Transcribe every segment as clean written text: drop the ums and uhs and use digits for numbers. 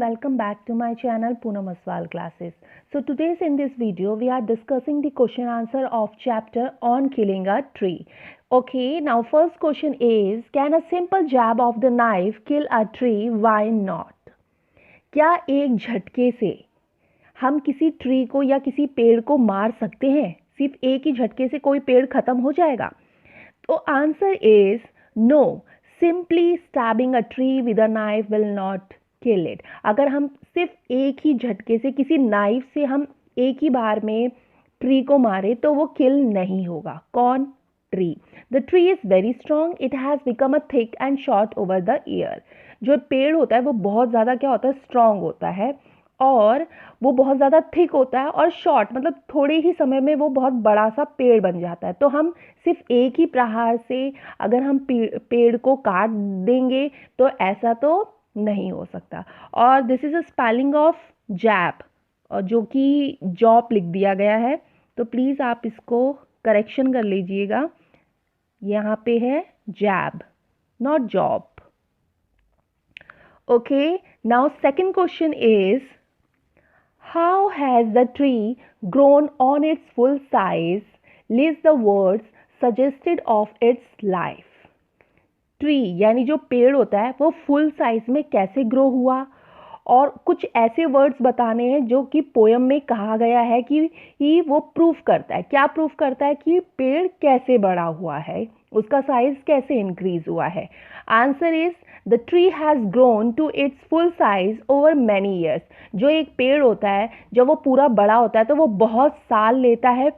welcome back to my channel Poonam Aswal Classes. So today's in this video we are discussing the question answer of chapter on killing a tree. Okay, now first question is, can a simple jab of the knife kill a tree? Why not? क्या एक झटके से हम किसी tree को या किसी पेड़ को मार सकते हैं? सिर्फ एक ही झटके से कोई पेड़ खत्म हो जाएगा? तो answer is no. Simply stabbing a tree with a knife will not kill it. अगर हम सिर्फ एक ही झटके से किसी नाइफ से हम एक ही बार में ट्री को मारे तो वो किल नहीं होगा. कौन? Tree. The tree is very strong. It has become a thick and short over the year. जो पेड़ होता है वो बहुत ज़्यादा क्या होता है? स्ट्रॉन्ग होता है और वो बहुत ज़्यादा थिक होता है और शॉर्ट मतलब थोड़े ही समय में वो बहुत बड़ा सा पेड़ बन जाता है. तो हम सिर्फ एक ही प्रहार से अगर हम पेड़ को काट देंगे तो ऐसा तो नहीं हो सकता. और this is a spelling of jab और जो कि जॉब लिख दिया गया है, तो प्लीज़ आप इसको करेक्शन कर लीजिएगा. यहाँ पे है jab, not job. Okay, now second question is, how has the tree grown on its full size? List the words suggested of its life. Tree यानी जो पेड़ होता है वो फुल साइज में कैसे ग्रो हुआ और कुछ ऐसे वर्ड्स बताने हैं जो कि पोयम में कहा गया है कि वो प्रूफ करता है. क्या प्रूफ करता है? कि पेड़ कैसे बड़ा हुआ है, उसका साइज कैसे इंक्रीज हुआ है. Answer is the tree has grown to its full size over many years. जो एक पेड़ होता है जब वो पूरा बड़ा होता है तो वो बहुत साल लेता है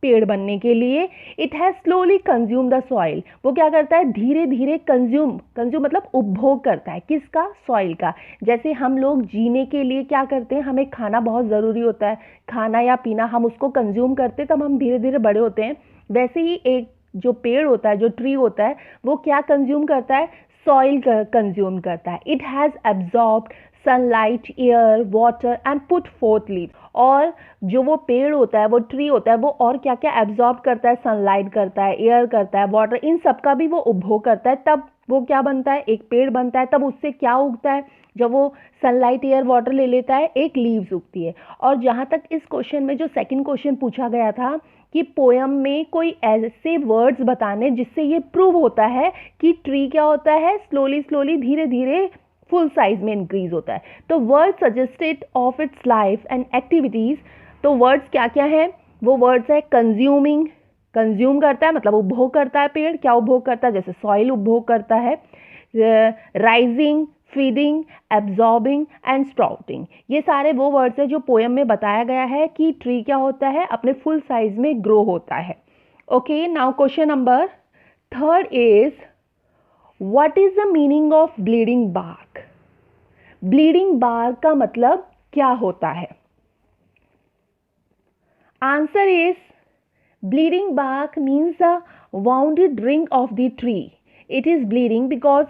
पेड़ बनने के लिए. It has slowly consume the soil. वो क्या करता है? धीरे धीरे कंज्यूम मतलब उपभोग करता है. किसका? सॉइल का. जैसे हम लोग जीने के लिए क्या करते हैं? हमें खाना बहुत ज़रूरी होता है. खाना या पीना हम उसको कंज्यूम करते तब हम धीरे धीरे बड़े होते हैं. वैसे ही एक जो पेड़ होता है, जो ट्री होता है, वो क्या कंज्यूम करता है? सॉइल कंज्यूम करता है. It has absorbed sunlight, air, water and put fourth leave. और जो वो पेड़ होता है, वो ट्री होता है, वो और क्या क्या एब्जॉर्ब करता है? सनलाइट करता है, एयर करता है, वाटर, इन सब का भी वो उपभोग करता है. तब वो क्या बनता है? एक पेड़ बनता है. तब उससे क्या उगता है? जब वो सनलाइट, एयर, वाटर ले लेता है, एक लीव्स उगती है. और जहाँ तक इस क्वेश्चन में जो सेकंड क्वेश्चन पूछा गया था कि पोयम में कोई ऐसे वर्ड्स बताने जिससे ये प्रूव होता है कि ट्री क्या होता है? स्लोली स्लोली धीरे धीरे फुल साइज में इंक्रीज होता है. तो word suggested of its life and activities. तो वर्ड्स क्या क्या है? वो वर्ड्स है कंज्यूमिंग. कंज्यूम करता है मतलब उपभोग करता है. पेड़ क्या उपभोग करता है? जैसे सॉइल उपभोग करता है. Rising, feeding, absorbing and sprouting. ये सारे वो वर्ड्स है जो पोयम में बताया गया है कि ट्री क्या होता है? अपने फुल साइज में ग्रो होता है. Okay, now question number third is, what is the meaning of bleeding bark? Bleeding bark का मतलब क्या होता है? Answer is bleeding bark means the wounded ring of the tree. It is bleeding because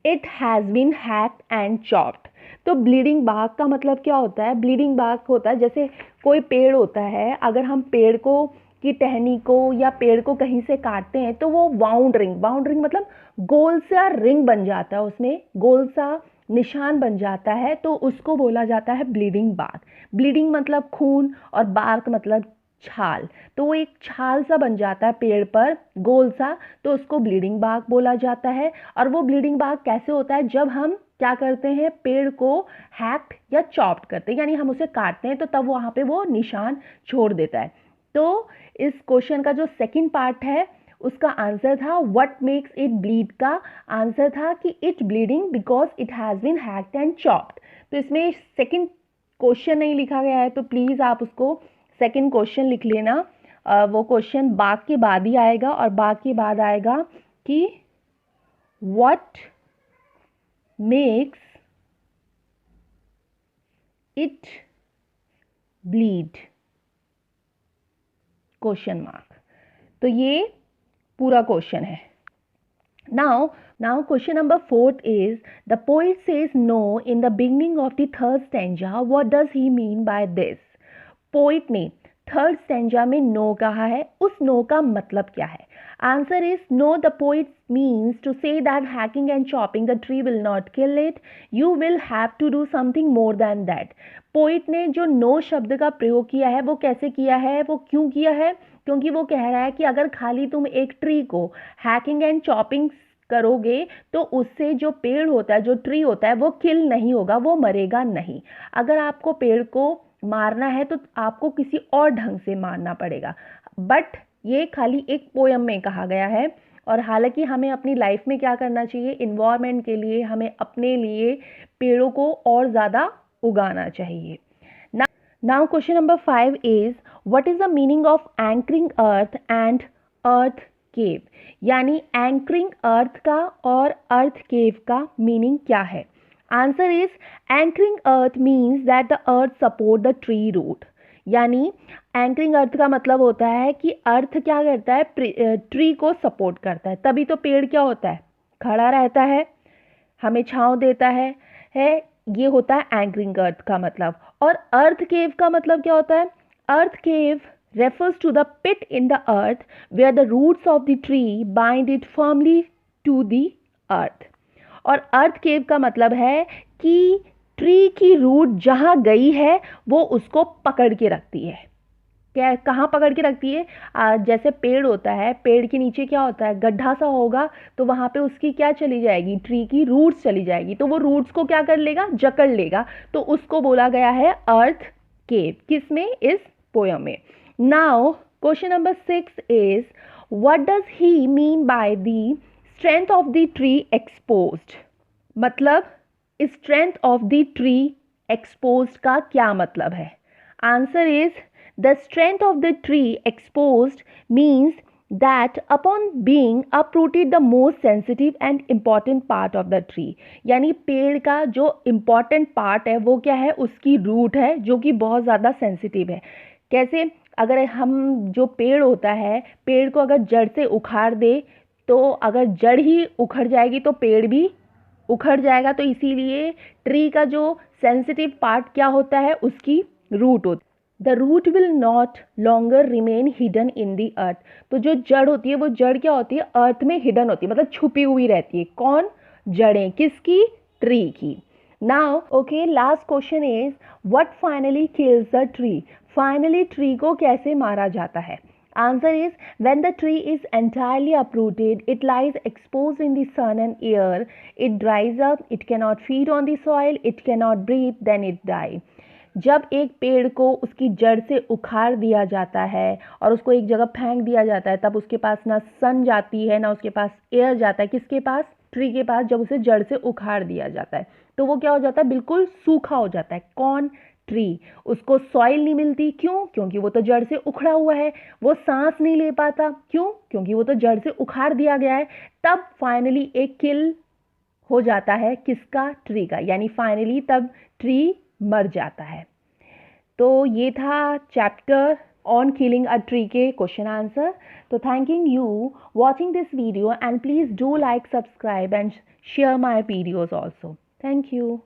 it has been hacked and chopped. तो bleeding bark का मतलब क्या होता है? ब्लीडिंग बार्क होता है जैसे कोई पेड़ होता है, अगर हम पेड़ को की टहनी को या पेड़ को कहीं से काटते हैं तो वो वाउंड रिंग मतलब गोल सा रिंग बन जाता है, उसमें गोल सा निशान बन जाता है, तो उसको बोला जाता है ब्लीडिंग बार्क. ब्लीडिंग मतलब खून और बार्क मतलब छाल. तो वो एक छाल सा बन जाता है पेड़ पर, गोल सा, तो उसको ब्लीडिंग बार्क बोला जाता है. और वो ब्लीडिंग बार्क कैसे होता है? जब हम क्या करते हैं? पेड़ को हैक्ड या चॉप्ड करते हैं, यानी हम उसे काटते हैं, तो तब वहाँ पे वो निशान छोड़ देता है. तो इस क्वेश्चन का जो सेकंड पार्ट है उसका आंसर था व्हाट मेक्स इट ब्लीड का आंसर था कि it bleeding because it has been hacked and chopped. तो इसमें सेकंड क्वेश्चन नहीं लिखा गया है, तो प्लीज़ आप उसको सेकंड क्वेश्चन लिख लेना. वो क्वेश्चन बाग के बाद ही आएगा और बाग के बाद आएगा कि what makes it bleed question mark. तो ये पूरा क्वेश्चन है. Now question number 4 is, the poet says no in the beginning of the third stanza. What does he mean by this? Poet ने थर्ड स्टैंजा में no कहा है. उस no का मतलब क्या है? Answer is no. The poet means to say that hacking and chopping the tree will not kill it. You will have to do something more than that. Poet ने जो नो शब्द का प्रयोग किया है वो कैसे किया है, वो क्यों किया है? क्योंकि वो कह रहा है कि अगर खाली तुम एक ट्री को हैकिंग एंड चॉपिंग करोगे तो उससे जो पेड़ होता है, जो ट्री होता है, वो किल नहीं होगा, वो मरेगा नहीं. अगर आपको पेड़ को मारना है तो आपको किसी और ढंग से मारना पड़ेगा. बट ये खाली एक पोयम में कहा गया है. और हालांकि हमें अपनी लाइफ में क्या करना चाहिए, इन्वायरमेंट के लिए हमें अपने लिए पेड़ों को और ज़्यादा उगाना चाहिए. Now question number 5 is what is the meaning of anchoring earth and earth cave. यानी एंकरिंग अर्थ का और अर्थ केव का मीनिंग क्या है? Answer is anchoring earth means that the earth support the tree root. यानी एंकरिंग अर्थ का मतलब होता है कि अर्थ क्या करता है, ट्री को सपोर्ट करता है. तभी तो पेड़ क्या होता है, खड़ा रहता है, हमें छांव देता है. ये होता है एंकरिंग अर्थ का मतलब. और अर्थ केव का मतलब क्या होता है? अर्थ केव refers to the pit in the earth where the roots of the tree bind it firmly to the earth. और अर्थ केव का मतलब है कि ट्री की रूट जहाँ गई है वो उसको पकड़ के रखती है. क्या, कहाँ पकड़ के रखती है? जैसे पेड़ होता है, पेड़ के नीचे क्या होता है, गड्ढा सा होगा, तो वहाँ पे उसकी क्या चली जाएगी, ट्री की रूट्स चली जाएगी. तो वो रूट्स को क्या कर लेगा, जकड़ लेगा. तो उसको बोला गया है अर्थ केव. किसमें? इस पोयम में. Now, question number 6 is what does he mean by the strength of the tree exposed? मतलब strength of the tree exposed का क्या मतलब है? Answer is the strength of the tree exposed means that upon being uprooted the most sensitive and important part of the tree. यानी पेड़ का जो important part है वो क्या है, उसकी रूट है जो कि बहुत ज़्यादा सेंसिटिव है. कैसे? अगर हम जो पेड़ होता है, पेड़ को अगर जड़ से उखाड़ दे तो अगर जड़ ही उखड़ जाएगी तो पेड़ भी उखड़ जाएगा. तो इसीलिए ट्री का जो सेंसिटिव पार्ट क्या होता है, उसकी रूट होती है. The root will not longer remain hidden in the earth. तो जो जड़ होती है वो जड़ क्या होती है, अर्थ में हिडन होती है, मतलब छुपी हुई रहती है. कौन? जड़ें. किसकी? ट्री की. Now okay, last question is what finally kills the tree. Finally tree को कैसे मारा जाता है? Answer is when the tree is entirely uprooted, it lies exposed in the sun and air, it dries up, it cannot feed on the soil, it cannot breathe, then it die. जब एक पेड़ को उसकी जड़ से उखाड़ दिया जाता है और उसको एक जगह फेंक दिया जाता है, तब उसके पास ना सन जाती है ना उसके पास एयर जाता है. किसके पास? ट्री के पास. जब उसे जड़ से उखाड़ दिया जाता है तो वो क्या हो जाता है, बिल्कुल सूखा हो जाता है. कौन? ट्री. उसको सॉइल नहीं मिलती. क्यों? क्योंकि वो तो जड़ से उखड़ा हुआ है. वो सांस नहीं ले पाता. क्यों? क्योंकि वो तो जड़ से उखाड़ दिया गया है. तब फाइनली एक किल हो जाता है. किसका? ट्री का. यानी फाइनली तब ट्री मर जाता है. तो ये था chapter on killing a tree के क्वेश्चन आंसर. तो thanking you watching this video and please do like, subscribe and share my videos also. Thank you.